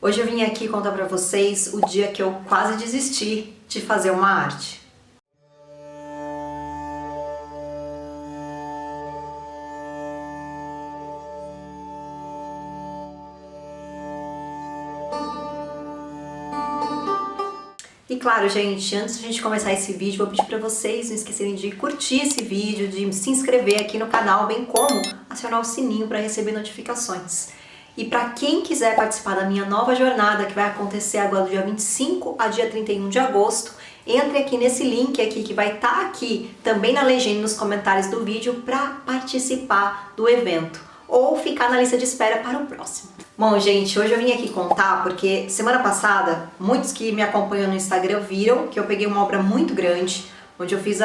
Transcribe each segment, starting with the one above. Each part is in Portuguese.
Hoje eu vim aqui contar pra vocês o dia que eu quase desisti de fazer uma arte. E claro, gente, antes de a gente começar esse vídeo, vou pedir pra vocês não esquecerem de curtir esse vídeo, de se inscrever aqui no canal, bem como acionar o sininho para receber notificações. E para quem quiser participar da minha nova jornada, que vai acontecer agora do dia 25 a dia 31 de agosto, entre aqui nesse link aqui, que vai estar aqui também na legenda e nos comentários do vídeo, para participar do evento ou ficar na lista de espera para o próximo. Bom, gente, hoje eu vim aqui contar porque semana passada, muitos que me acompanham no Instagram viram que eu peguei uma obra muito grande, onde eu fiz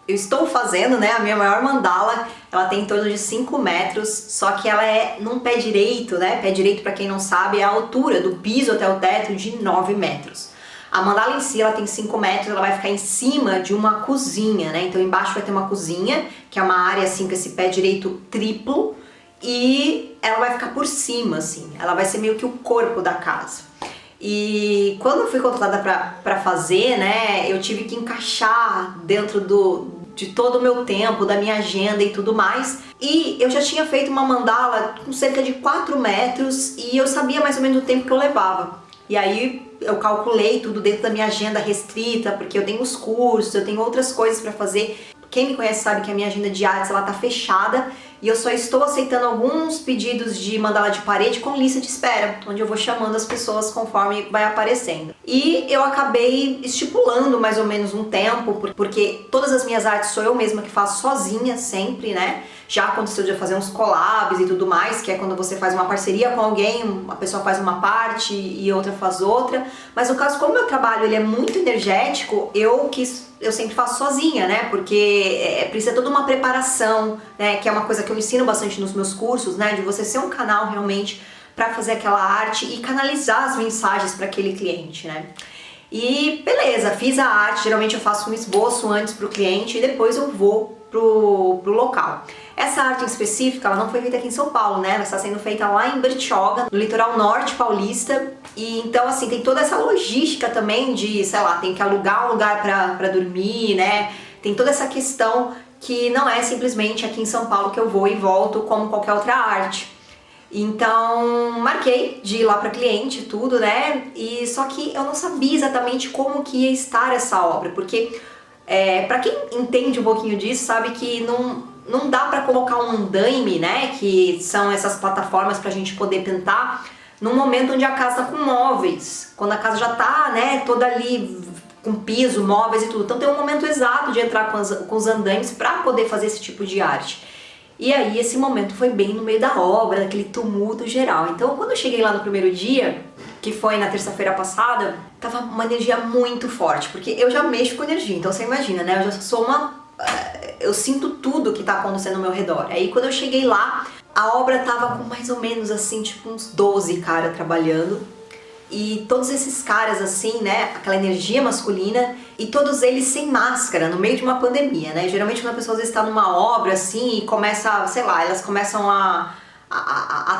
eu estou fazendo, né, a minha maior mandala. Ela tem em torno de 5 metros, só que ela é num pé direito, né? Pé direito, para quem não sabe, é a altura do piso até o teto de 9 metros. A mandala em si, ela tem 5 metros, ela vai ficar em cima de uma cozinha, né? Então embaixo vai ter uma cozinha, que é uma área assim com esse pé direito triplo, e ela vai ficar por cima, assim. Ela vai ser meio que o corpo da casa. E quando eu fui contratada pra fazer, né, eu tive que encaixar dentro de todo o meu tempo, da minha agenda e tudo mais. E eu já tinha feito uma mandala com cerca de 4 metros e eu sabia mais ou menos o tempo que eu levava. E aí eu calculei tudo dentro da minha agenda restrita, porque eu tenho os cursos, eu tenho outras coisas para fazer. Quem me conhece sabe que a minha agenda de artes ela tá fechada e eu só estou aceitando alguns pedidos de mandala de parede com lista de espera, onde eu vou chamando as pessoas conforme vai aparecendo. E eu acabei estipulando mais ou menos um tempo, porque todas as minhas artes sou eu mesma que faço sozinha sempre, né? Já aconteceu de eu fazer uns collabs e tudo mais, que é quando você faz uma parceria com alguém, uma pessoa faz uma parte e outra faz outra. Mas no caso, como o meu trabalho ele é muito energético, eu sempre faço sozinha, né? Porque precisa toda uma preparação, né? Que é uma coisa que eu ensino bastante nos meus cursos, né? De você ser um canal realmente para fazer aquela arte e canalizar as mensagens para aquele cliente, né? E beleza, fiz a arte, geralmente eu faço um esboço antes para o cliente e depois eu vou pro local. Essa arte em específica, ela não foi feita aqui em São Paulo, né? Ela está sendo feita lá em Bertioga, no litoral norte paulista. E então, assim, tem toda essa logística também de, sei lá, tem que alugar um lugar pra dormir, né? Tem toda essa questão que não é simplesmente aqui em São Paulo que eu vou e volto como qualquer outra arte. Então, marquei de ir lá para cliente, tudo, né? E só que eu não sabia exatamente como que ia estar essa obra, porque para quem entende um pouquinho disso, sabe que não dá para colocar um andaime, né? Que são essas plataformas pra gente poder pintar num momento onde a casa tá com móveis, quando a casa já tá, né, toda ali com piso, móveis e tudo. Então tem um momento exato de entrar com os andaimes para poder fazer esse tipo de arte. E aí esse momento foi bem no meio da obra, daquele tumulto geral. Então quando eu cheguei lá no primeiro dia, que foi na terça-feira passada, tava uma energia muito forte, porque eu já mexo com energia, então você imagina, né? Eu já sou eu sinto tudo que tá acontecendo ao meu redor. Aí quando eu cheguei lá, a obra tava com mais ou menos assim, tipo uns 12 caras trabalhando. E todos esses caras assim, né, aquela energia masculina, e todos eles sem máscara, no meio de uma pandemia, né? Geralmente quando a pessoa às vezes está numa obra assim e começa, sei lá, elas começam a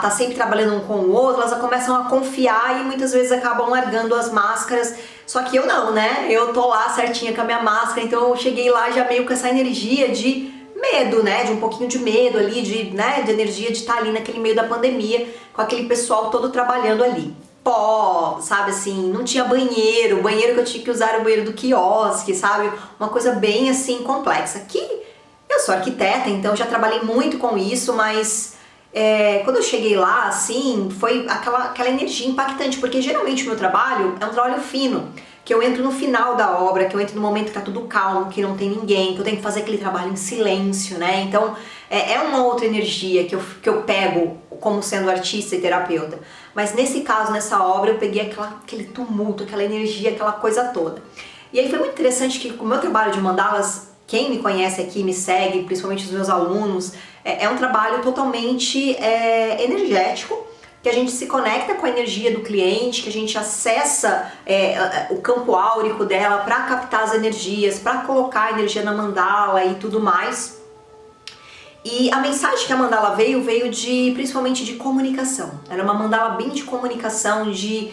tá sempre trabalhando um com o outro, elas começam a confiar e muitas vezes acabam largando as máscaras. Só que eu não, né? Eu tô lá certinha com a minha máscara, então eu cheguei lá já meio com essa energia de medo, né? De um pouquinho de medo ali, de energia de estar ali naquele meio da pandemia, com aquele pessoal todo trabalhando ali. Pó, sabe assim, não tinha banheiro, o banheiro que eu tinha que usar era o banheiro do quiosque, sabe? Uma coisa bem assim complexa. Que eu sou arquiteta, então já trabalhei muito com isso, mas quando eu cheguei lá, assim, foi aquela energia impactante, porque geralmente o meu trabalho é um trabalho fino, que eu entro no final da obra, que eu entro no momento que tá tudo calmo, que não tem ninguém, que eu tenho que fazer aquele trabalho em silêncio, né? Então é uma outra energia que eu pego como sendo artista e terapeuta. Mas nesse caso, nessa obra, eu peguei aquele tumulto, aquela energia, aquela coisa toda. E aí foi muito interessante que com o meu trabalho de mandalas, quem me conhece aqui, me segue, principalmente os meus alunos, é um trabalho totalmente energético, que a gente se conecta com a energia do cliente, que a gente acessa o campo áurico dela para captar as energias, para colocar a energia na mandala e tudo mais. E a mensagem que a mandala veio principalmente de comunicação. Era uma mandala bem de comunicação, de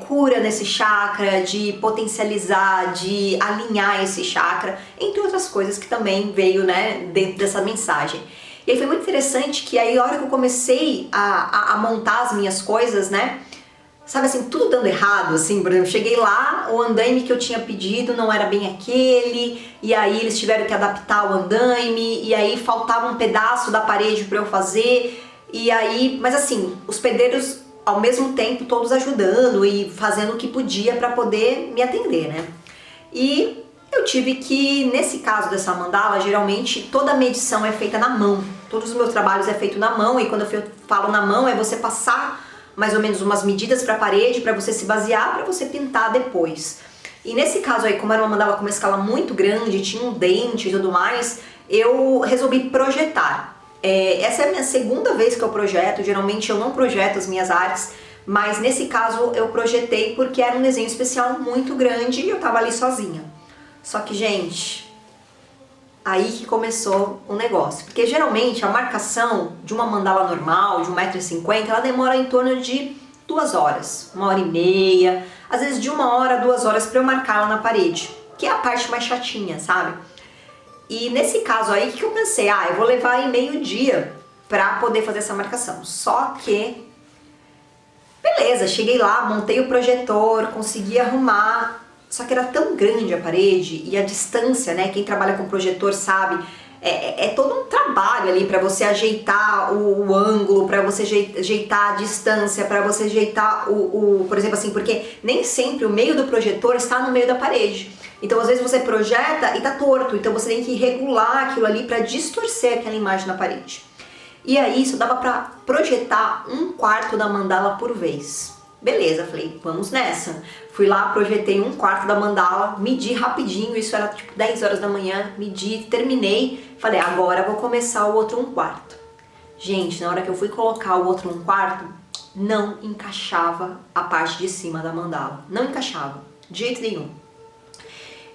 cura nesse chakra, de potencializar, de alinhar esse chakra, entre outras coisas que também veio, né, dentro dessa mensagem. E aí foi muito interessante que aí a hora que eu comecei a montar as minhas coisas, né, sabe assim, tudo dando errado, assim, por exemplo, cheguei lá, o andaime que eu tinha pedido não era bem aquele, e aí eles tiveram que adaptar o andaime, e aí faltava um pedaço da parede para eu fazer, e aí, mas assim, os pedreiros ao mesmo tempo todos ajudando e fazendo o que podia para poder me atender, né? E eu tive que, nesse caso dessa mandala, geralmente toda a medição é feita na mão, todos os meus trabalhos é feito na mão, e quando eu falo na mão é você passar mais ou menos umas medidas para a parede, para você se basear, para você pintar depois. E nesse caso aí, como era uma mandala com uma escala muito grande, tinha um dente e tudo mais, eu resolvi projetar. Essa é a minha segunda vez que eu projeto, geralmente eu não projeto as minhas artes, mas nesse caso eu projetei porque era um desenho especial muito grande e eu tava ali sozinha. Só que, gente, aí que começou o negócio, porque geralmente a marcação de uma mandala normal, de 1,50 m, ela demora em torno de 2 horas, 1h30, às vezes de 1 hora a 2 horas para eu marcar ela na parede, que é a parte mais chatinha, sabe? E nesse caso aí, o que eu pensei? Eu vou levar aí meio-dia para poder fazer essa marcação, só que, beleza, cheguei lá, montei o projetor, consegui arrumar. Só que era tão grande a parede e a distância, né? Quem trabalha com projetor sabe, é todo um trabalho ali para você ajeitar o ângulo, para você ajeitar a distância, para você ajeitar por exemplo assim, porque nem sempre o meio do projetor está no meio da parede. Então às vezes você projeta e tá torto, então você tem que regular aquilo ali para distorcer aquela imagem na parede. E aí isso dava para projetar 1/4 da mandala por vez. Beleza, falei, vamos nessa. Fui lá, projetei 1/4 da mandala, medi rapidinho, isso era tipo 10 horas da manhã, medi, terminei, falei, agora vou começar o outro 1/4. Gente, na hora que eu fui colocar o outro 1/4, não encaixava a parte de cima da mandala, não encaixava, de jeito nenhum.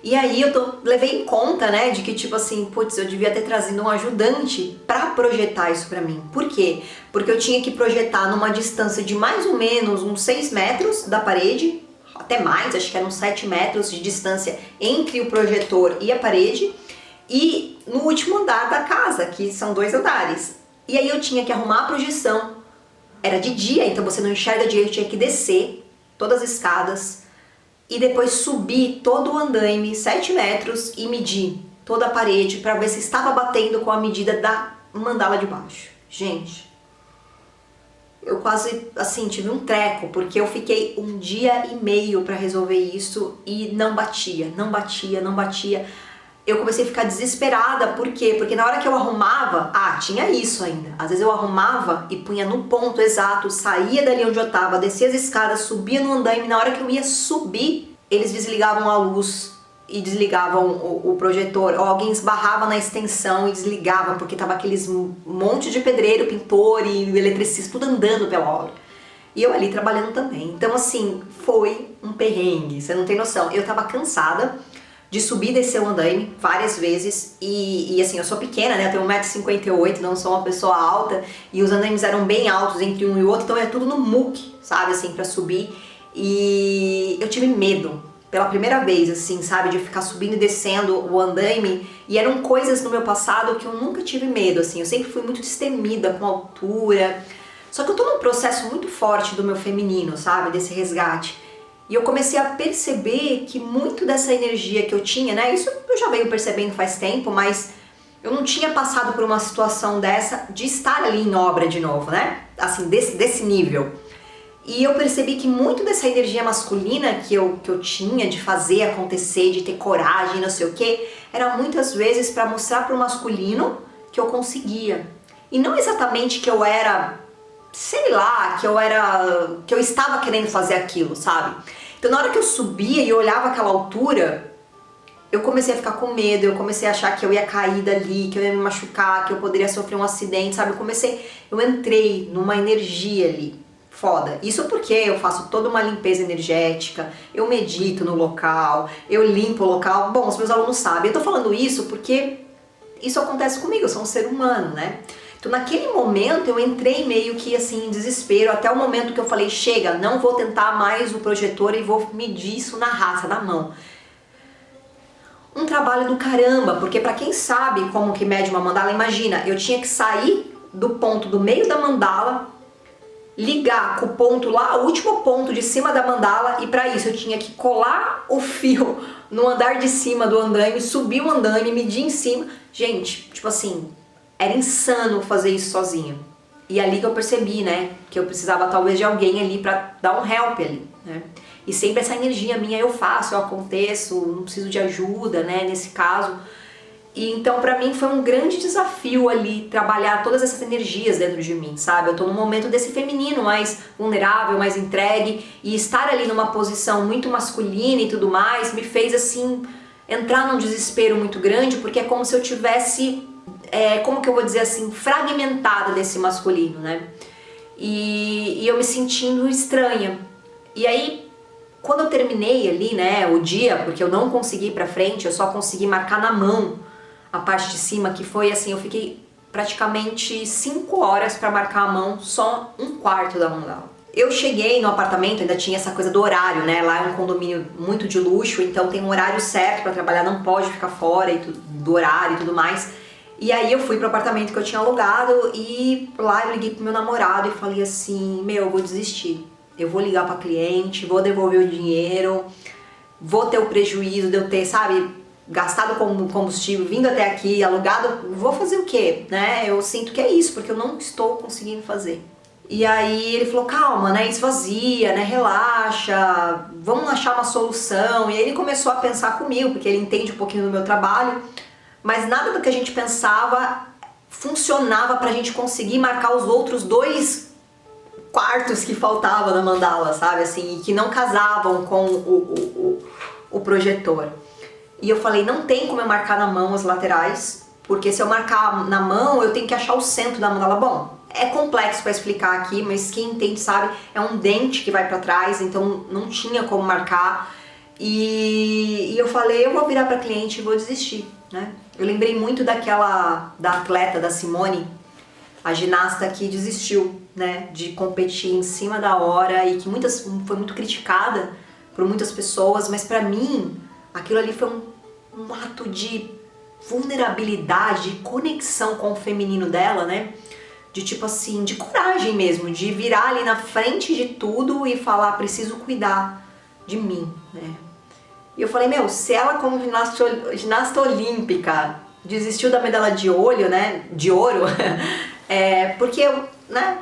E aí levei em conta, né, de que tipo assim, putz, eu devia ter trazido um ajudante pra projetar isso pra mim. Por quê? Porque eu tinha que projetar numa distância de mais ou menos uns 6 metros da parede, até mais, acho que eram 7 metros de distância entre o projetor e a parede, e no último andar da casa, que são 2 andares. E aí eu tinha que arrumar a projeção, era de dia, então você não enxerga direito, eu tinha que descer todas as escadas, e depois subir todo o andaime, 7 metros, e medir toda a parede para ver se estava batendo com a medida da mandala de baixo. Gente, eu quase, assim, tive um treco, porque eu fiquei 1 dia e meio para resolver isso e não batia, não batia, não batia. Eu comecei a ficar desesperada, por quê? Porque na hora que eu arrumava, tinha isso ainda. Às vezes eu arrumava e punha no ponto exato, saía dali onde eu tava, descia as escadas, subia no andaime, na hora que eu ia subir, eles desligavam a luz e desligavam o projetor, ou alguém esbarrava na extensão e desligava, porque tava aqueles monte de pedreiro, pintor e eletricista, tudo andando pela obra. E eu ali trabalhando também. Então assim, foi um perrengue, você não tem noção. Eu tava cansada de subir e descer o andaime várias vezes e assim, eu sou pequena, né, eu tenho 1,58 m, não sou uma pessoa alta, e os andaimes eram bem altos entre um e o outro, então é tudo no muque, sabe, assim, pra subir, e eu tive medo, pela primeira vez, assim, sabe, de ficar subindo e descendo o andaime, e eram coisas no meu passado que eu nunca tive medo, assim, eu sempre fui muito destemida com altura, só que eu tô num processo muito forte do meu feminino, sabe, desse resgate. E eu comecei a perceber que muito dessa energia que eu tinha, né, isso eu já venho percebendo faz tempo, mas eu não tinha passado por uma situação dessa de estar ali em obra de novo, né, assim, desse nível. E eu percebi que muito dessa energia masculina que eu tinha de fazer acontecer, de ter coragem, não sei o que, era muitas vezes para mostrar para o masculino que eu conseguia. E não exatamente que eu era, sei lá, que eu estava querendo fazer aquilo, sabe? Então na hora que eu subia e eu olhava aquela altura, eu comecei a ficar com medo, eu comecei a achar que eu ia cair dali, que eu ia me machucar, que eu poderia sofrer um acidente, sabe? Eu entrei numa energia ali, foda. Isso porque eu faço toda uma limpeza energética, eu medito no local, eu limpo o local. Bom, os meus alunos sabem. Eu tô falando isso porque isso acontece comigo, eu sou um ser humano, né? Então naquele momento eu entrei meio que assim em desespero, até o momento que eu falei, chega, não vou tentar mais o projetor e vou medir isso na raça, na mão. Um trabalho do caramba, porque pra quem sabe como que mede uma mandala, imagina, eu tinha que sair do ponto do meio da mandala, ligar com o ponto lá, o último ponto de cima da mandala, e para isso eu tinha que colar o fio no andar de cima do andaime, subir o andaime, medir em cima. Gente, tipo assim, era insano fazer isso sozinho. E ali que eu percebi, né, que eu precisava talvez de alguém ali para dar um help ali, né? E sempre essa energia minha, eu faço, eu aconteço, não preciso de ajuda, né, nesse caso. E então pra mim foi um grande desafio ali trabalhar todas essas energias dentro de mim, sabe? Eu tô num momento desse feminino mais vulnerável, mais entregue, e estar ali numa posição muito masculina e tudo mais me fez assim entrar num desespero muito grande, porque é como se eu tivesse, como que eu vou dizer assim, fragmentada desse masculino, né? E eu me sentindo estranha. E aí, quando eu terminei ali, né, o dia, porque eu não consegui ir pra frente, eu só consegui marcar na mão a parte de cima, que foi assim, eu fiquei praticamente 5 horas pra marcar a mão, só um quarto da mandala. Eu cheguei no apartamento, ainda tinha essa coisa do horário, né? Lá é um condomínio muito de luxo, então tem um horário certo pra trabalhar, não pode ficar fora do horário e tudo mais. E aí eu fui pro apartamento que eu tinha alugado e lá eu liguei pro meu namorado e falei assim, meu, eu vou desistir. Eu vou ligar pra cliente, vou devolver o dinheiro, vou ter o prejuízo de eu ter, sabe, gastado combustível, vindo até aqui, alugado, vou fazer o quê, né? Eu sinto que é isso, porque eu não estou conseguindo fazer. E aí ele falou, calma, né, esvazia, né, relaxa, vamos achar uma solução. E aí ele começou a pensar comigo, porque ele entende um pouquinho do meu trabalho, mas nada do que a gente pensava funcionava pra gente conseguir marcar os outros 2 quartos que faltavam na mandala, sabe, assim, e que não casavam com o projetor. E eu falei, não tem como eu marcar na mão as laterais, porque se eu marcar na mão, eu tenho que achar o centro da mandala. Bom, é complexo para explicar aqui, mas quem entende sabe, é um dente que vai para trás, então não tinha como marcar. E eu falei, eu vou virar para cliente e vou desistir, né? Eu lembrei muito da atleta, da Simone, a ginasta que desistiu, né, de competir em cima da hora e que foi muito criticada por muitas pessoas, mas para mim aquilo ali foi um ato de vulnerabilidade, de conexão com o feminino dela, né? De tipo assim, de coragem mesmo, de virar ali na frente de tudo e falar, preciso cuidar de mim, né? E eu falei, meu, se ela como ginasta olímpica desistiu da medalha de ouro, né? De ouro, porque eu, né,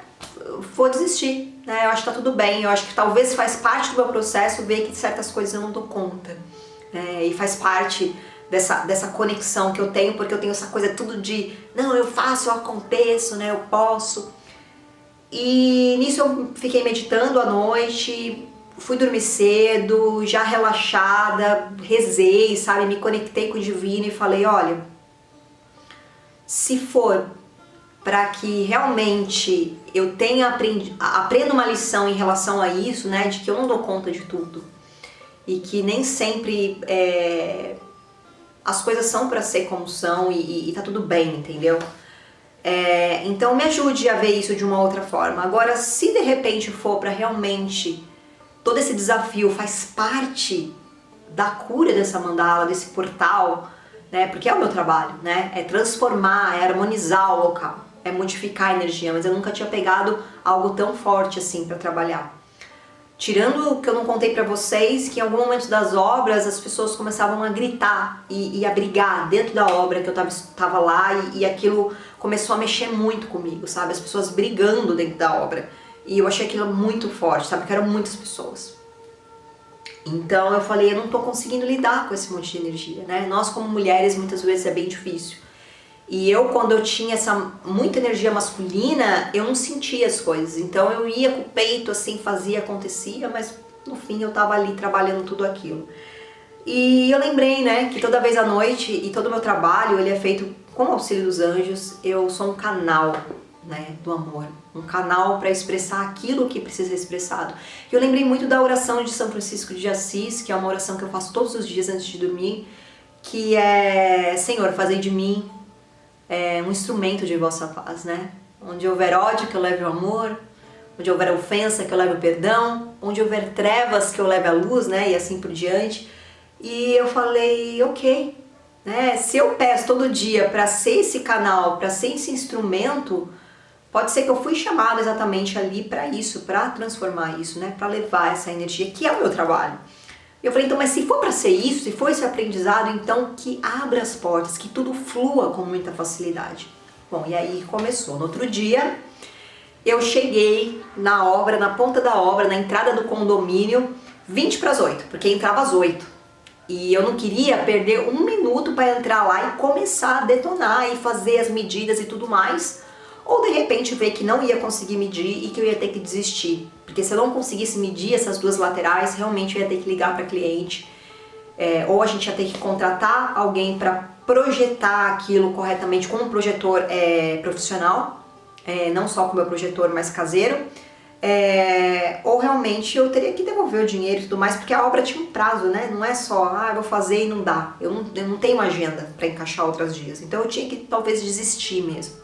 vou desistir, né? Eu acho que tá tudo bem, eu acho que talvez faz parte do meu processo ver que certas coisas eu não dou conta. E faz parte dessa conexão que eu tenho, porque eu tenho essa coisa tudo de não, eu faço, eu aconteço, né, eu posso. E nisso eu fiquei meditando à noite, fui dormir cedo, já relaxada, rezei, sabe, me conectei com o divino e falei, olha, se for para que realmente eu aprenda uma lição em relação a isso, né, de que eu não dou conta de tudo, e que nem sempre as coisas são para ser como são e tá tudo bem, entendeu? Então me ajude a ver isso de uma outra forma. Agora, se de repente for para realmente todo esse desafio faz parte da cura dessa mandala, desse portal, né? Porque é o meu trabalho, né? É transformar, é harmonizar o local, é modificar a energia, mas eu nunca tinha pegado algo tão forte assim para trabalhar. Tirando o que eu não contei pra vocês, que em algum momento das obras as pessoas começavam a gritar e a brigar dentro da obra que eu tava lá e aquilo começou a mexer muito comigo, sabe? As pessoas brigando dentro da obra. E eu achei aquilo muito forte, sabe? Que eram muitas pessoas. Então eu falei, eu não tô conseguindo lidar com esse monte de energia, né? Nós como mulheres muitas vezes é bem difícil. E eu, quando eu tinha muita energia masculina, eu não sentia as coisas. Então eu ia com o peito, assim, fazia, acontecia, mas no fim eu tava ali trabalhando tudo aquilo. E eu lembrei, né, que toda vez à noite e todo o meu trabalho, ele é feito com o auxílio dos anjos. Eu sou um canal, né, do amor. Um canal para expressar aquilo que precisa ser expressado. E eu lembrei muito da oração de São Francisco de Assis, que é uma oração que eu faço todos os dias antes de dormir, que é, Senhor, fazei de mim um instrumento de vossa paz, né? Onde houver ódio, que eu leve o amor, onde houver ofensa, que eu leve o perdão, onde houver trevas, que eu leve a luz, né? E assim por diante. E eu falei, ok, né? Se eu peço todo dia para ser esse canal, para ser esse instrumento, pode ser que eu fui chamada exatamente ali para isso, para transformar isso, né? Para levar essa energia, que é o meu trabalho. Eu falei, então, mas se for para ser isso, se for esse aprendizado, então que abra as portas, que tudo flua com muita facilidade. Bom, e aí começou. No outro dia, eu cheguei na obra, na ponta da obra, na entrada do condomínio, 20 para as 8, porque entrava às 8. E eu não queria perder um minuto para entrar lá e começar a detonar e fazer as medidas e tudo mais. Ou de repente ver que não ia conseguir medir e que eu ia ter que desistir. Porque se eu não conseguisse medir essas duas laterais, realmente eu ia ter que ligar para cliente. Ou a gente ia ter que contratar alguém para projetar aquilo corretamente com um projetor profissional, não só com o meu projetor, mas caseiro. Ou realmente eu teria que devolver o dinheiro e tudo mais, porque a obra tinha um prazo, né? Não é só, eu vou fazer e não dá. Eu não tenho agenda para encaixar outros dias. Então eu tinha que talvez desistir mesmo.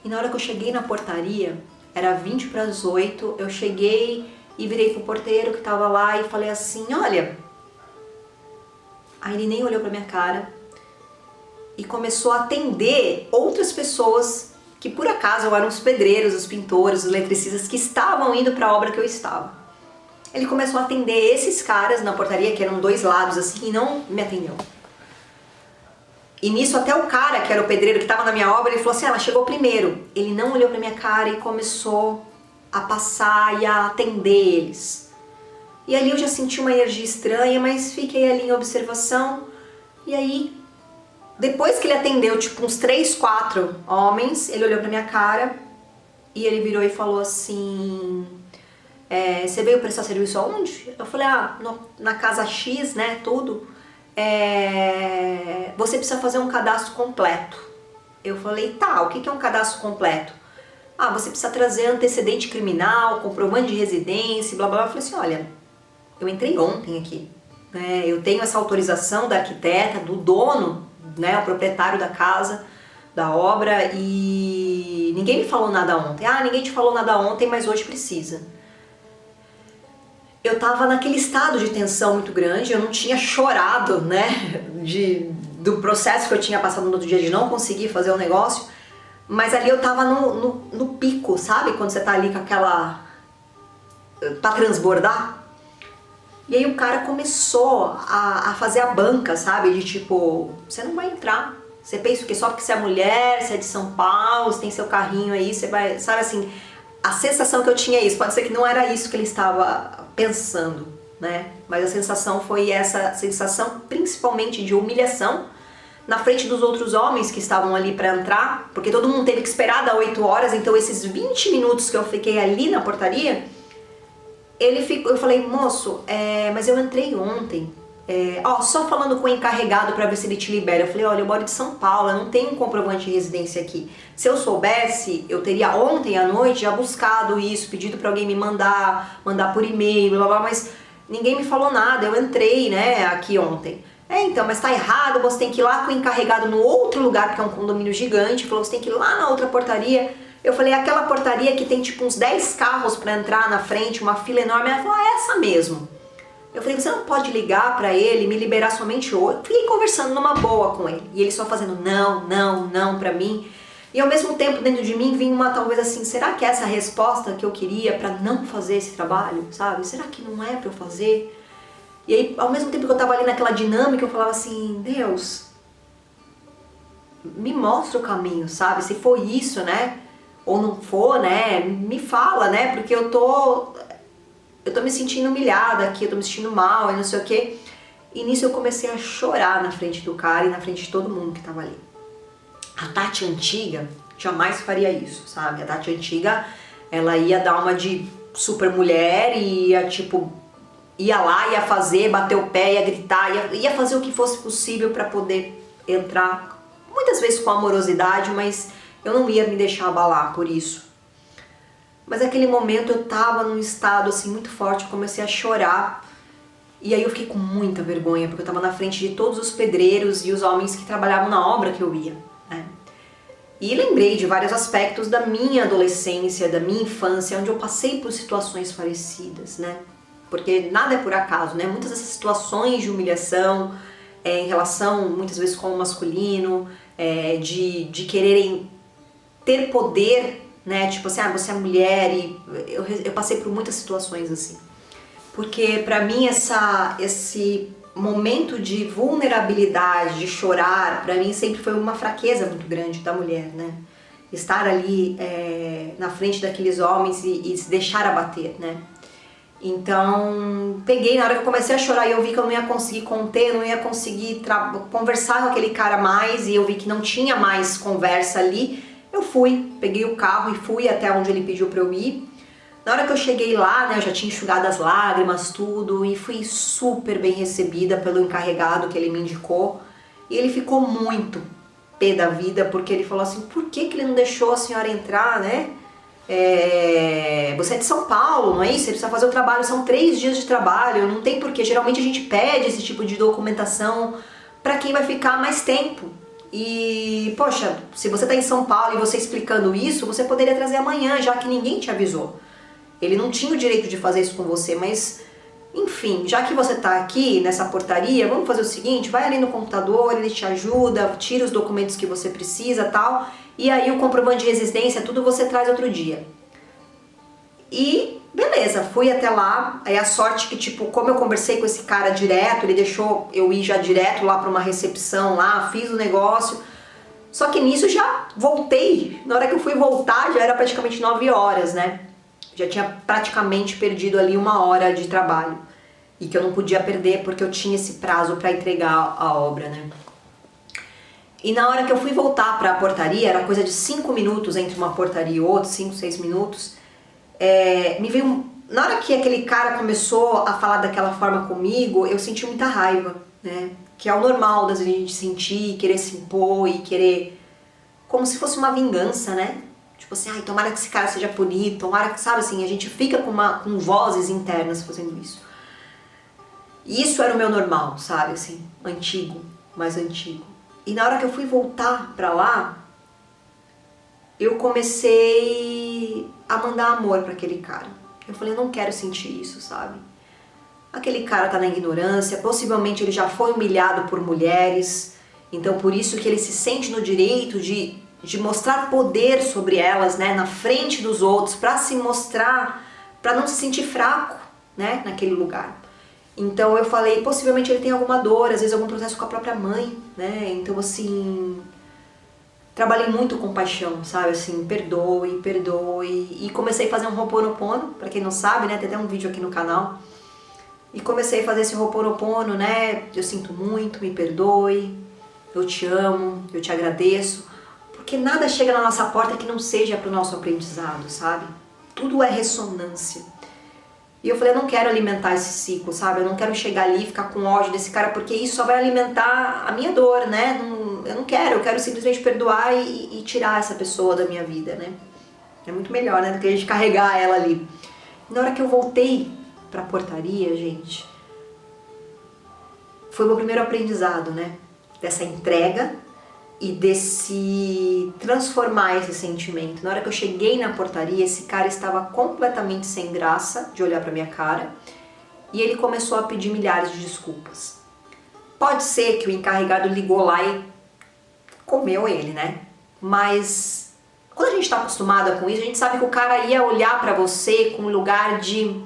E na hora que eu cheguei na portaria, era 20 para as 8, eu cheguei e virei pro porteiro que tava lá e falei assim, olha... Aí ele nem olhou pra minha cara e começou a atender outras pessoas que por acaso eram os pedreiros, os pintores, os eletricistas que estavam indo para a obra que eu estava. Ele começou a atender esses caras na portaria, que eram dois lados assim, e não me atendeu. E nisso até o cara, que era o pedreiro que estava na minha obra, ele falou assim, ela chegou primeiro. Ele não olhou pra minha cara e começou a passar e a atender eles. E ali eu já senti uma energia estranha, mas fiquei ali em observação. E aí, depois que ele atendeu, tipo uns 3, 4 homens, ele olhou pra minha cara e ele virou e falou assim, você veio prestar serviço aonde? Eu falei, na casa X, né, tudo. Você precisa fazer um cadastro completo. Eu falei, tá, o que é um cadastro completo? Você precisa trazer antecedente criminal, comprovante de residência, blá blá blá. Eu falei assim, olha, eu entrei ontem aqui, né? Eu tenho essa autorização da arquiteta, do dono, né, o proprietário da casa, da obra, e ninguém me falou nada ontem. Ninguém te falou nada ontem, mas hoje precisa. Eu tava naquele estado de tensão muito grande, eu não tinha chorado, né, do processo que eu tinha passado no outro dia de não conseguir fazer o negócio, mas ali eu tava no pico, sabe? Quando você tá ali com aquela... pra transbordar. E aí o cara começou a fazer a banca, sabe? De tipo, você não vai entrar. Você pensa que só porque você é mulher, você é de São Paulo, você tem seu carrinho aí, você vai... Sabe assim, a sensação que eu tinha é isso. Pode ser que não era isso que ele estava pensando, né? Mas a sensação foi essa sensação principalmente de humilhação na frente dos outros homens que estavam ali para entrar, porque todo mundo teve que esperar dar 8 horas, então esses 20 minutos que eu fiquei ali na portaria, eu falei, moço, mas eu entrei ontem, só falando com o encarregado para ver se ele te libera. Eu falei, olha, eu moro de São Paulo, eu não tenho um comprovante de residência aqui. Se eu soubesse, eu teria ontem à noite já buscado isso, pedido para alguém me mandar por e-mail, blá blá, mas ninguém me falou nada, eu entrei, né, aqui ontem. Então, mas tá errado, você tem que ir lá com o encarregado no outro lugar, porque é um condomínio gigante, falou, você tem que ir lá na outra portaria. Eu falei, aquela portaria que tem tipo uns 10 carros pra entrar na frente, uma fila enorme. Ela falou, essa mesmo. Eu falei, você não pode ligar pra ele, me liberar somente hoje. Fiquei conversando numa boa com ele. E ele só fazendo não pra mim. E ao mesmo tempo dentro de mim vinha uma talvez assim, será que é essa a resposta que eu queria pra não fazer esse trabalho, sabe? Será que não é pra eu fazer? E aí, ao mesmo tempo que eu tava ali naquela dinâmica, eu falava assim, Deus, me mostra o caminho, sabe? Se for isso, né? Ou não for, né? Me fala, né? Porque eu tô me sentindo humilhada aqui, eu tô me sentindo mal e não sei o quê. E nisso eu comecei a chorar na frente do cara e na frente de todo mundo que tava ali. A Tati antiga jamais faria isso, sabe? A Tati antiga, ela ia dar uma de super mulher e ia, tipo, ia lá, ia fazer, bater o pé, ia gritar, ia fazer o que fosse possível pra poder entrar, muitas vezes com amorosidade, mas eu não ia me deixar abalar por isso. Mas naquele momento eu tava num estado assim muito forte, eu comecei a chorar. E aí eu fiquei com muita vergonha, porque eu tava na frente de todos os pedreiros e os homens que trabalhavam na obra que eu ia, né? E lembrei de vários aspectos da minha adolescência, da minha infância, onde eu passei por situações parecidas, né? Porque nada é por acaso, né? Muitas dessas situações de humilhação, em relação muitas vezes com o masculino, de quererem ter poder, né? Tipo assim, você é mulher, e eu passei por muitas situações assim. Porque pra mim esse momento de vulnerabilidade, de chorar, pra mim sempre foi uma fraqueza muito grande da mulher, né? Estar ali na frente daqueles homens e se deixar abater, né? Então, peguei, na hora que eu comecei a chorar e eu vi que eu não ia conseguir conter, eu não ia conseguir conversar com aquele cara mais, e eu vi que não tinha mais conversa ali, eu fui, peguei o carro e fui até onde ele pediu pra eu ir. Na hora que eu cheguei lá, né, eu já tinha enxugado as lágrimas, tudo, e fui super bem recebida pelo encarregado que ele me indicou. E ele ficou muito pé da vida, porque ele falou assim, por que ele não deixou a senhora entrar, né? Você é de São Paulo, não é isso? Você precisa fazer o trabalho, são 3 dias de trabalho, não tem porquê. Geralmente a gente pede esse tipo de documentação para quem vai ficar mais tempo. E, poxa, se você tá em São Paulo e você explicando isso, você poderia trazer amanhã, já que ninguém te avisou. Ele não tinha o direito de fazer isso com você, mas, enfim, já que você tá aqui nessa portaria, vamos fazer o seguinte, vai ali no computador, ele te ajuda, tira os documentos que você precisa, tal, e aí o comprovante de residência, tudo você traz outro dia. E beleza, fui até lá, aí a sorte que, tipo, como eu conversei com esse cara direto, ele deixou eu ir já direto lá pra uma recepção lá, fiz o negócio, só que nisso já voltei, na hora que eu fui voltar já era praticamente 9 horas, né? Já tinha praticamente perdido ali 1 hora de trabalho, e que eu não podia perder porque eu tinha esse prazo pra entregar a obra, né? E na hora que eu fui voltar para a portaria, era coisa de 5 minutos entre uma portaria e outra, 5, 6 minutos, me veio... Na hora que aquele cara começou a falar daquela forma comigo, eu senti muita raiva, né? Que é o normal das vezes a gente sentir, querer se impor e querer... Como se fosse uma vingança, né? Tipo assim, ai, tomara que esse cara seja punido, tomara que, sabe assim, a gente fica com vozes internas fazendo isso. E isso era o meu normal, sabe, assim, antigo, mais antigo. E na hora que eu fui voltar pra lá, eu comecei a mandar amor pra aquele cara. Eu falei, eu não quero sentir isso, sabe? Aquele cara tá na ignorância, possivelmente ele já foi humilhado por mulheres, então por isso que ele se sente no direito de mostrar poder sobre elas, né, na frente dos outros, pra se mostrar, pra não se sentir fraco, né, naquele lugar. Então eu falei, possivelmente ele tem alguma dor, às vezes algum processo com a própria mãe, né? Então assim, trabalhei muito com paixão, sabe? Assim, perdoe, perdoe. E comecei a fazer um Ho'oponopono, pra quem não sabe, né? Tem até um vídeo aqui no canal. E comecei a fazer esse Ho'oponopono, né? Eu sinto muito, me perdoe, eu te amo, eu te agradeço. Porque nada chega na nossa porta que não seja pro nosso aprendizado, sabe? Tudo é ressonância. E eu falei, eu não quero alimentar esse ciclo, sabe? Eu não quero chegar ali e ficar com ódio desse cara, porque isso só vai alimentar a minha dor, né? Eu não quero, eu quero simplesmente perdoar e tirar essa pessoa da minha vida, né? É muito melhor, né? Do que a gente carregar ela ali. Na hora que eu voltei pra portaria, gente, foi o meu primeiro aprendizado, né? Dessa entrega e desse transformar esse sentimento. Na hora que eu cheguei na portaria, esse cara estava completamente sem graça de olhar pra minha cara e ele começou a pedir milhares de desculpas. Pode ser que o encarregado ligou lá e comeu ele, né? Mas quando a gente tá acostumada com isso, a gente sabe que o cara ia olhar pra você com um lugar de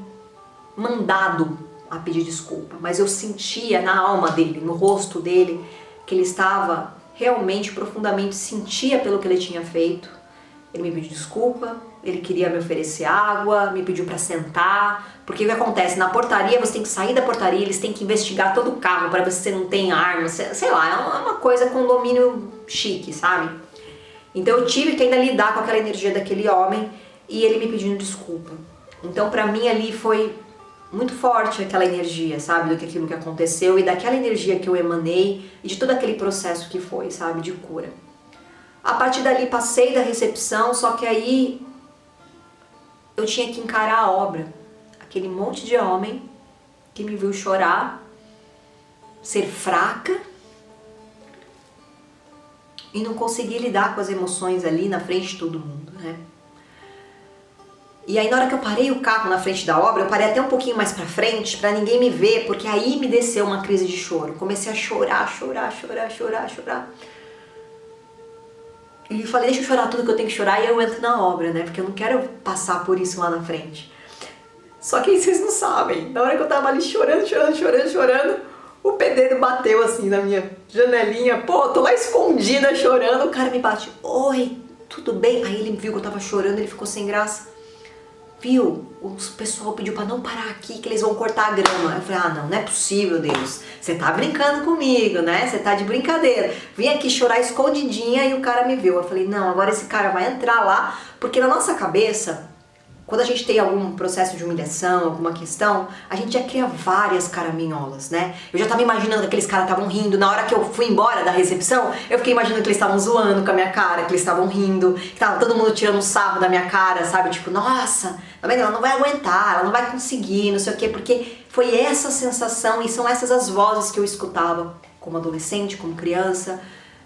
mandado a pedir desculpa. Mas eu sentia na alma dele, no rosto dele, que ele estava realmente, profundamente, sentia pelo que ele tinha feito. Ele me pediu desculpa, ele queria me oferecer água, me pediu pra sentar, porque o que acontece? Na portaria, você tem que sair da portaria, eles têm que investigar todo o carro para ver se você não tem arma, sei lá, é uma coisa com domínio chique, sabe? Então eu tive que ainda lidar com aquela energia daquele homem e ele me pedindo desculpa. Então pra mim ali foi muito forte aquela energia, sabe, do que aquilo que aconteceu e daquela energia que eu emanei e de todo aquele processo que foi, sabe, de cura. A partir dali passei da recepção, só que aí eu tinha que encarar a obra. Aquele monte de homem que me viu chorar, ser fraca, e não consegui lidar com as emoções ali na frente de todo mundo, né? E aí na hora que eu parei o carro na frente da obra, eu parei até um pouquinho mais pra frente, pra ninguém me ver, porque aí me desceu uma crise de choro. Comecei a chorar. E falei, deixa eu chorar tudo que eu tenho que chorar e eu entro na obra, né? Porque eu não quero passar por isso lá na frente. Só que aí vocês não sabem, na hora que eu tava ali chorando, o pedreiro bateu assim na minha janelinha, pô, tô lá escondida chorando, o cara me bate, oi, tudo bem? Aí ele viu que eu tava chorando, ele ficou sem graça. Viu, o pessoal pediu pra não parar aqui que eles vão cortar a grama. Eu falei, não é possível, Deus. Você tá brincando comigo, né? Você tá de brincadeira. Vim aqui chorar escondidinha e o cara me viu. Eu falei, não, agora esse cara vai entrar lá, porque na nossa cabeça, quando a gente tem algum processo de humilhação, alguma questão, a gente já cria várias caraminholas, né? Eu já tava imaginando que aqueles caras estavam rindo. Na hora que eu fui embora da recepção, eu fiquei imaginando que eles estavam zoando com a minha cara, que eles estavam rindo, que tava todo mundo tirando um sarro da minha cara, sabe? Tipo, nossa, tá vendo? Ela não vai aguentar, ela não vai conseguir, não sei o quê, porque foi essa sensação e são essas as vozes que eu escutava como adolescente, como criança,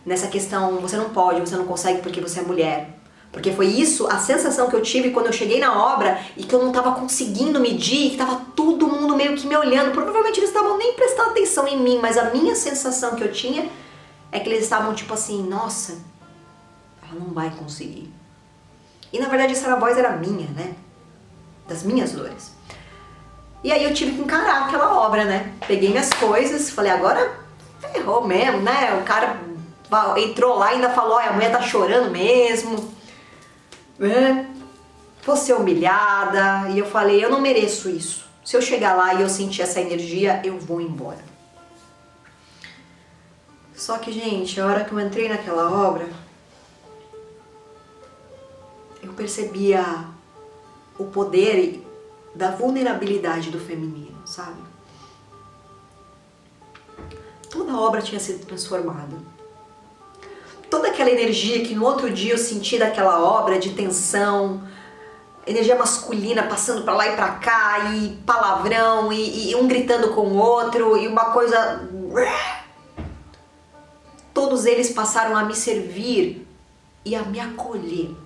nessa questão, você não pode, você não consegue porque você é mulher. Porque foi isso, a sensação que eu tive quando eu cheguei na obra e que eu não estava conseguindo medir, que estava todo mundo meio que me olhando. Provavelmente eles estavam nem prestando atenção em mim, mas a minha sensação que eu tinha é que eles estavam tipo assim, nossa, ela não vai conseguir. E na verdade essa voz era minha, né? Das minhas dores. E aí eu tive que encarar aquela obra, né? Peguei minhas coisas, falei, agora ferrou mesmo, né? O cara entrou lá e ainda falou, a mulher tá chorando mesmo. Vou ser humilhada. E eu falei, eu não mereço isso. Se eu chegar lá e eu sentir essa energia, eu vou embora. Só que, gente, a hora que eu entrei naquela obra, eu percebia o poder da vulnerabilidade do feminino, sabe? Toda a obra tinha sido transformada. Toda aquela energia que no outro dia eu senti daquela obra de tensão, energia masculina passando pra lá e pra cá, e palavrão, e um gritando com o outro, e uma coisa... Todos eles passaram a me servir e a me acolher.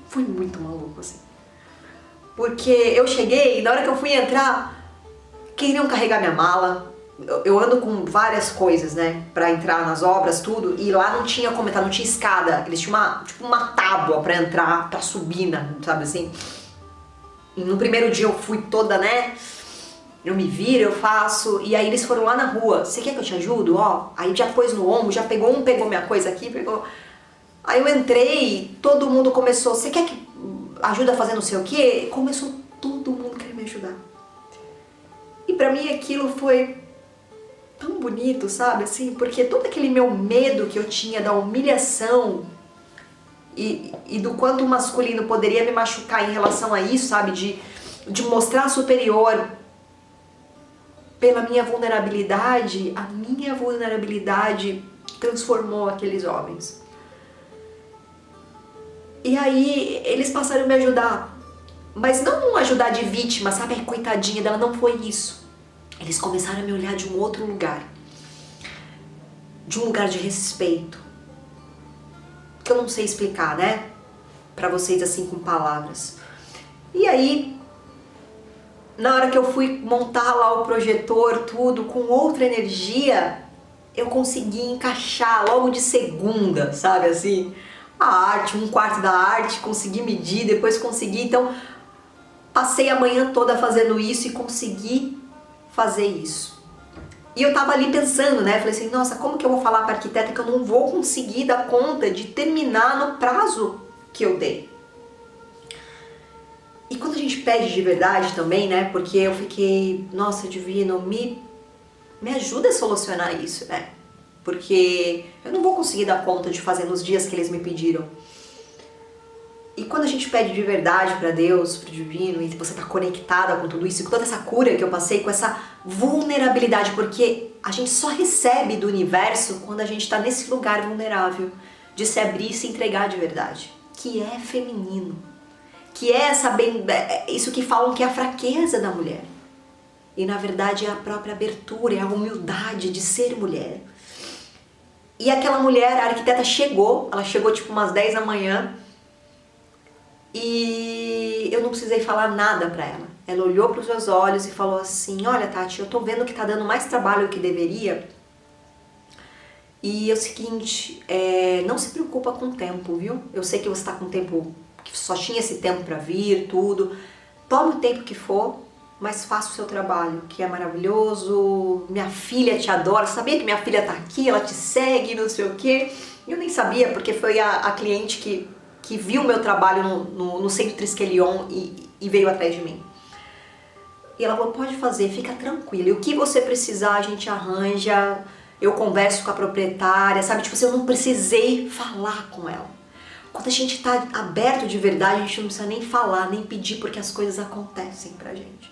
Foi muito maluco, assim. Porque eu cheguei, e na hora que eu fui entrar, queriam carregar minha mala. Eu ando com várias coisas, né, pra entrar nas obras, tudo, e lá não tinha como entrar, não tinha escada, eles tinham uma tábua pra entrar, pra subir, sabe assim. E no primeiro dia eu fui toda, né, eu me viro, eu faço, e aí eles foram lá na rua, você quer que eu te ajudo, ó? Aí já pôs no ombro, já pegou minha coisa aqui, pegou... Aí eu entrei, todo mundo começou, você quer que ajuda a fazer não sei o quê? Começou todo mundo querer me ajudar. E pra mim aquilo foi tão bonito, sabe, assim, porque todo aquele meu medo que eu tinha da humilhação e do quanto o masculino poderia me machucar em relação a isso, sabe, de mostrar superior pela minha vulnerabilidade, a minha vulnerabilidade transformou aqueles homens. E aí eles passaram a me ajudar, mas não ajudar de vítima, sabe, ai, coitadinha dela, não foi isso. Eles começaram a me olhar de um outro lugar. De um lugar de respeito. Que eu não sei explicar, né? Pra vocês assim com palavras. E aí, na hora que eu fui montar lá o projetor, tudo, com outra energia, eu consegui encaixar logo de segunda, sabe assim? A arte, um quarto da arte, consegui medir, depois consegui. Então, passei a manhã toda fazendo isso e consegui fazer isso. E eu tava ali pensando, né, falei assim, nossa, como que eu vou falar pra arquiteta que eu não vou conseguir dar conta de terminar no prazo que eu dei? E quando a gente pede de verdade também, né, porque eu fiquei, nossa, divino, me ajuda a solucionar isso, né, porque eu não vou conseguir dar conta de fazer nos dias que eles me pediram. E quando a gente pede de verdade pra Deus, pro divino, e você tá conectada com tudo isso, com toda essa cura que eu passei, com essa vulnerabilidade, porque a gente só recebe do universo quando a gente tá nesse lugar vulnerável, de se abrir e se entregar de verdade, que é feminino, que é isso que falam que é a fraqueza da mulher. E na verdade é a própria abertura, é a humildade de ser mulher. E aquela mulher, a arquiteta chegou, ela chegou tipo umas 10 da manhã e eu não precisei falar nada pra ela. Ela olhou pros meus olhos e falou assim, olha Tati, eu tô vendo que tá dando mais trabalho do que deveria e é o seguinte, não se preocupa com o tempo, viu? Eu sei que você tá com tempo, que só tinha esse tempo pra vir, tudo. Tome o tempo que for, mas faça o seu trabalho, que é maravilhoso, minha filha te adora, sabia que minha filha tá aqui, ela te segue, não sei o quê. Eu nem sabia, porque foi a cliente que viu o meu trabalho no Centro Triskelion e veio atrás de mim. E ela falou, pode fazer, fica tranquila, e o que você precisar a gente arranja, eu converso com a proprietária, sabe? Tipo assim, eu não precisei falar com ela. Quando a gente tá aberto de verdade, a gente não precisa nem falar, nem pedir, porque as coisas acontecem pra gente.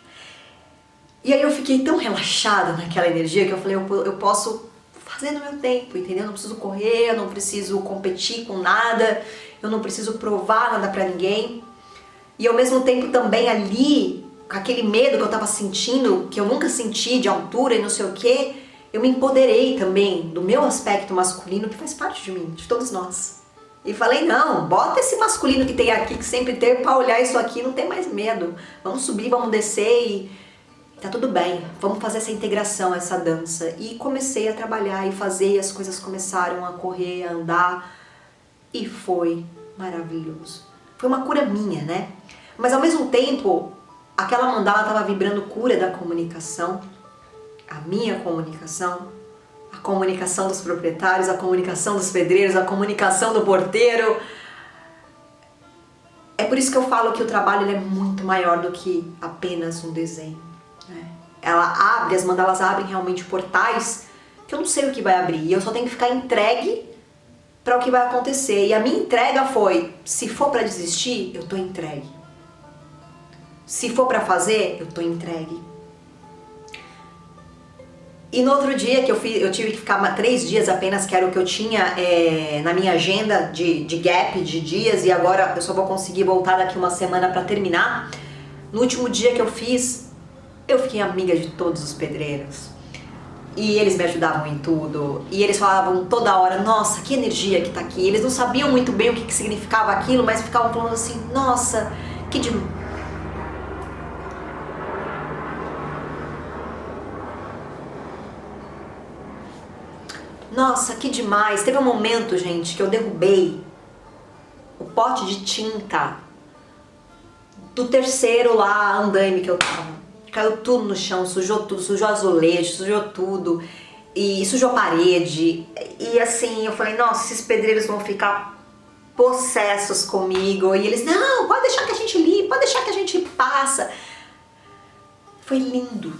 E aí eu fiquei tão relaxada naquela energia que eu falei, eu posso fazer no meu tempo, entendeu? Eu não preciso correr, eu não preciso competir com nada, eu não preciso provar nada pra ninguém. E ao mesmo tempo também ali, com aquele medo que eu tava sentindo, que eu nunca senti de altura e não sei o quê, eu me empoderei também do meu aspecto masculino, que faz parte de mim, de todos nós. E falei, não, bota esse masculino que tem aqui, que sempre teve, pra olhar isso aqui, não tem mais medo. Vamos subir, vamos descer e tá tudo bem, vamos fazer essa integração, essa dança. E comecei a trabalhar e fazer, e as coisas começaram a correr, a andar, e foi maravilhoso. Foi uma cura minha, né? Mas ao mesmo tempo, aquela mandala estava vibrando cura da comunicação, a minha comunicação, a comunicação dos proprietários, a comunicação dos pedreiros, a comunicação do porteiro. É por isso que eu falo que o trabalho ele é muito maior do que apenas um desenho. Ela abre, as mandalas abrem realmente portais que eu não sei o que vai abrir, e eu só tenho que ficar entregue para o que vai acontecer. E a minha entrega foi, se for para desistir, eu tô entregue. Se for para fazer, eu tô entregue. E no outro dia que eu tive que ficar 3 dias apenas, que era o que eu tinha na minha agenda de gap de dias, e agora eu só vou conseguir voltar daqui uma semana para terminar. No último dia que eu fiz, eu fiquei amiga de todos os pedreiros. E eles me ajudavam em tudo. E eles falavam toda hora, nossa, que energia que tá aqui. Eles não sabiam muito bem o que significava aquilo, mas ficavam falando assim, nossa, que demais. Nossa, que demais. Teve um momento, gente, que eu derrubei o pote de tinta do terceiro lá andaime que eu tava. Caiu tudo no chão, sujou tudo, sujou azulejo, sujou tudo, e sujou a parede. E assim, eu falei, nossa, esses pedreiros vão ficar possessos comigo. E eles, não, pode deixar que a gente limpa, pode deixar que a gente passa. Foi lindo,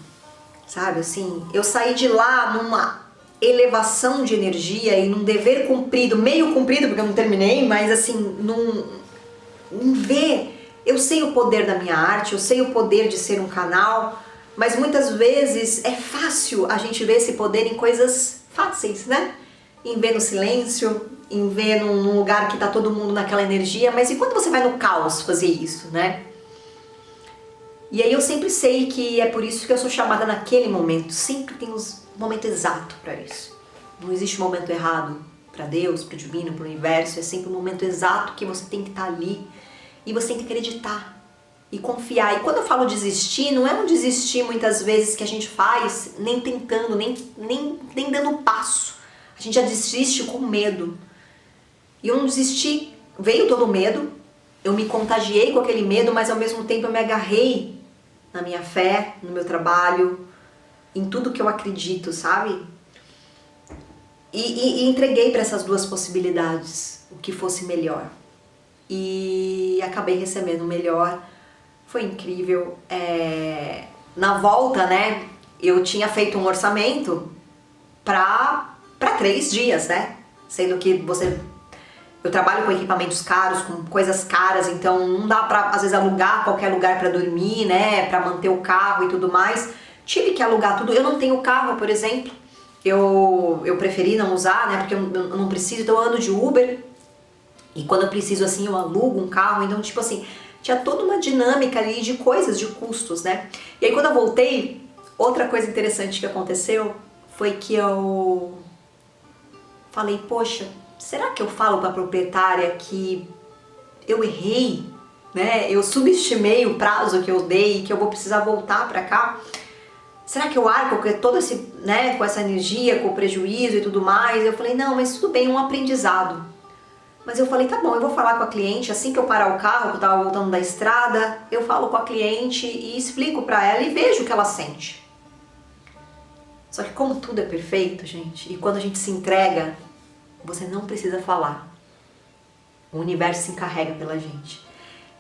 sabe, assim, eu saí de lá numa elevação de energia e num dever cumprido, meio cumprido, porque eu não terminei, mas assim, num ver. Eu sei o poder da minha arte, eu sei o poder de ser um canal, mas muitas vezes é fácil a gente ver esse poder em coisas fáceis, né? Em ver no silêncio, em ver num lugar que tá todo mundo naquela energia, mas e quando você vai no caos fazer isso, né? E aí eu sempre sei que é por isso que eu sou chamada naquele momento, sempre tem o momento exato para isso. Não existe momento errado para Deus, para o divino, para o universo, é sempre o momento exato que você tem que estar ali. E você tem que acreditar e confiar. E quando eu falo desistir, não é um desistir muitas vezes que a gente faz nem tentando, nem dando passo. A gente já desiste com medo. E eu não desisti, veio todo o medo, eu me contagiei com aquele medo, mas ao mesmo tempo eu me agarrei na minha fé, no meu trabalho, em tudo que eu acredito, sabe? E entreguei para essas duas possibilidades, o que fosse melhor. E acabei recebendo o melhor, foi incrível. Na volta, né, eu tinha feito um orçamento para 3 dias, né, sendo que eu trabalho com equipamentos caros, com coisas caras, então não dá pra, às vezes, alugar qualquer lugar para dormir, né, para manter o carro e tudo mais. Tive que alugar tudo, eu não tenho carro, por exemplo, eu preferi não usar, né, porque eu não preciso, então eu ando de Uber. E quando eu preciso, assim, eu alugo um carro, então, tipo assim, tinha toda uma dinâmica ali de coisas, de custos, né? E aí, quando eu voltei, outra coisa interessante que aconteceu foi que eu falei, poxa, será que eu falo para a proprietária que eu errei, né? Eu subestimei o prazo que eu dei, que eu vou precisar voltar para cá? Será que eu arco com todo esse, né, com essa energia, com o prejuízo e tudo mais? Eu falei, não, mas tudo bem, é um aprendizado. Mas eu falei, tá bom, eu vou falar com a cliente, assim que eu parar o carro, que eu tava voltando da estrada, eu falo com a cliente e explico pra ela e vejo o que ela sente. Só que como tudo é perfeito, gente, e quando a gente se entrega, você não precisa falar. O universo se encarrega pela gente.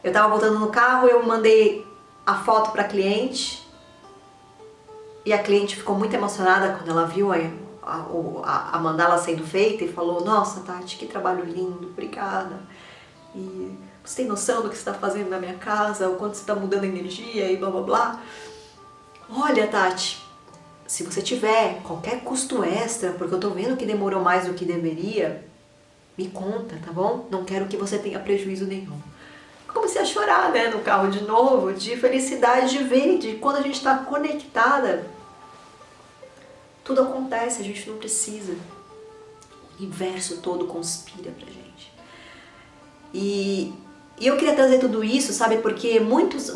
Eu tava voltando no carro, eu mandei a foto pra cliente, e a cliente ficou muito emocionada quando ela viu a mandala sendo feita e falou, nossa, Tati, que trabalho lindo, obrigada. E você tem noção do que você está fazendo na minha casa, o quanto você está mudando a energia e blá blá blá. Olha, Tati, se você tiver qualquer custo extra, porque eu tô vendo que demorou mais do que deveria, me conta, tá bom? Não quero que você tenha prejuízo nenhum. Comecei a chorar, né, no carro de novo, de felicidade de ver, de quando a gente está conectada, tudo acontece, a gente não precisa. O universo todo conspira pra gente. E eu queria trazer tudo isso, sabe, porque muitos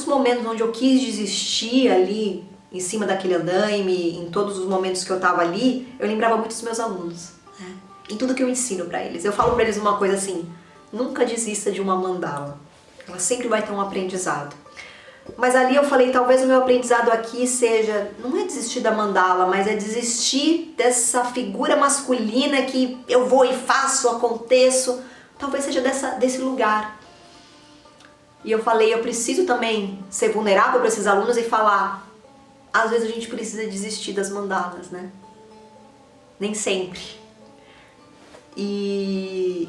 momentos onde eu quis desistir ali, em cima daquele andaime, em todos os momentos que eu tava ali, eu lembrava muito dos meus alunos, né? Em tudo que eu ensino pra eles. Eu falo pra eles uma coisa assim, nunca desista de uma mandala. Ela sempre vai ter um aprendizado. Mas ali eu falei, talvez o meu aprendizado aqui seja, não é desistir da mandala, mas é desistir dessa figura masculina que eu vou e faço, aconteço. Talvez seja desse lugar. E eu falei, eu preciso também ser vulnerável para esses alunos e falar, às vezes a gente precisa desistir das mandalas, né? Nem sempre. E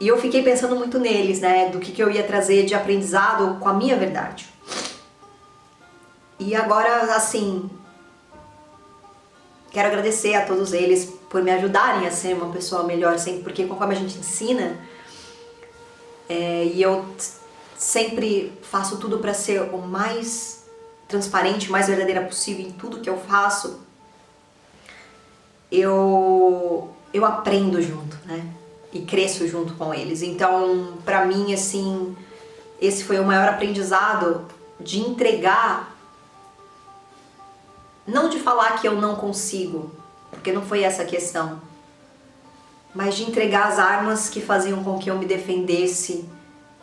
eu fiquei pensando muito neles, né? Do que eu ia trazer de aprendizado com a minha verdade. E agora, assim, quero agradecer a todos eles por me ajudarem a ser uma pessoa melhor sempre, porque conforme a gente ensina, e eu sempre faço tudo para ser o mais transparente, mais verdadeira possível em tudo que eu faço, eu aprendo junto, né? E cresço junto com eles. Então, pra mim, assim, esse foi o maior aprendizado de entregar, não de falar que eu não consigo, porque não foi essa a questão, mas de entregar as armas que faziam com que eu me defendesse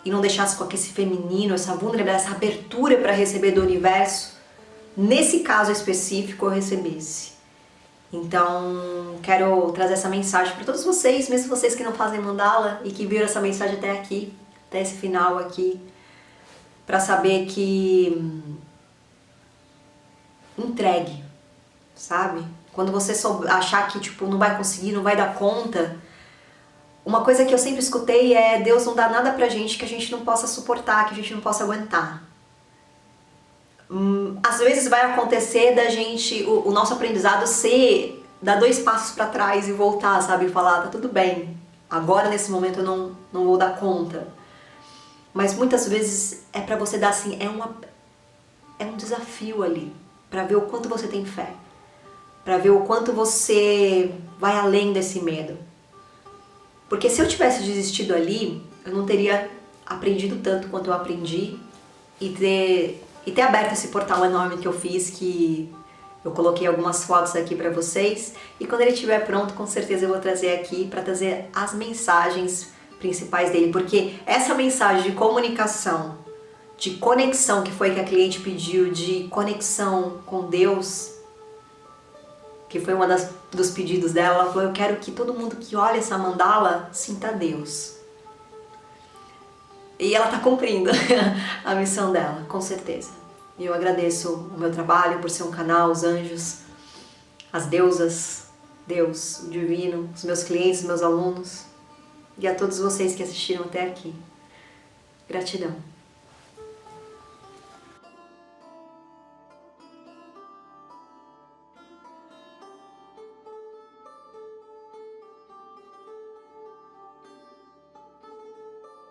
e não deixasse com que esse feminino, essa vulnerabilidade, essa abertura para receber do universo, nesse caso específico, eu recebesse. Então, quero trazer essa mensagem para todos vocês, mesmo vocês que não fazem mandala e que viram essa mensagem até aqui, até esse final aqui, para saber que entregue, sabe? Quando você achar que tipo não vai conseguir, não vai dar conta, uma coisa que eu sempre escutei é Deus não dá nada pra gente que a gente não possa suportar, que a gente não possa aguentar. Às vezes vai acontecer da gente, o nosso aprendizado ser dar 2 passos para trás e voltar, sabe? E falar, tá tudo bem, agora nesse momento eu não vou dar conta. Mas muitas vezes é para você dar assim, é um desafio ali, para ver o quanto você tem fé, para ver o quanto você vai além desse medo. Porque se eu tivesse desistido ali, eu não teria aprendido tanto quanto eu aprendi e ter aberto esse portal enorme que eu fiz, que eu coloquei algumas fotos aqui pra vocês, e quando ele estiver pronto, com certeza eu vou trazer aqui pra trazer as mensagens principais dele, porque essa mensagem de comunicação, de conexão que foi que a cliente pediu, de conexão com Deus, que foi uma dos pedidos dela, ela falou, eu quero que todo mundo que olha essa mandala sinta Deus. E ela tá cumprindo a missão dela, com certeza. E eu agradeço o meu trabalho por ser um canal, os anjos, as deusas, Deus, o divino, os meus clientes, os meus alunos e a todos vocês que assistiram até aqui. Gratidão.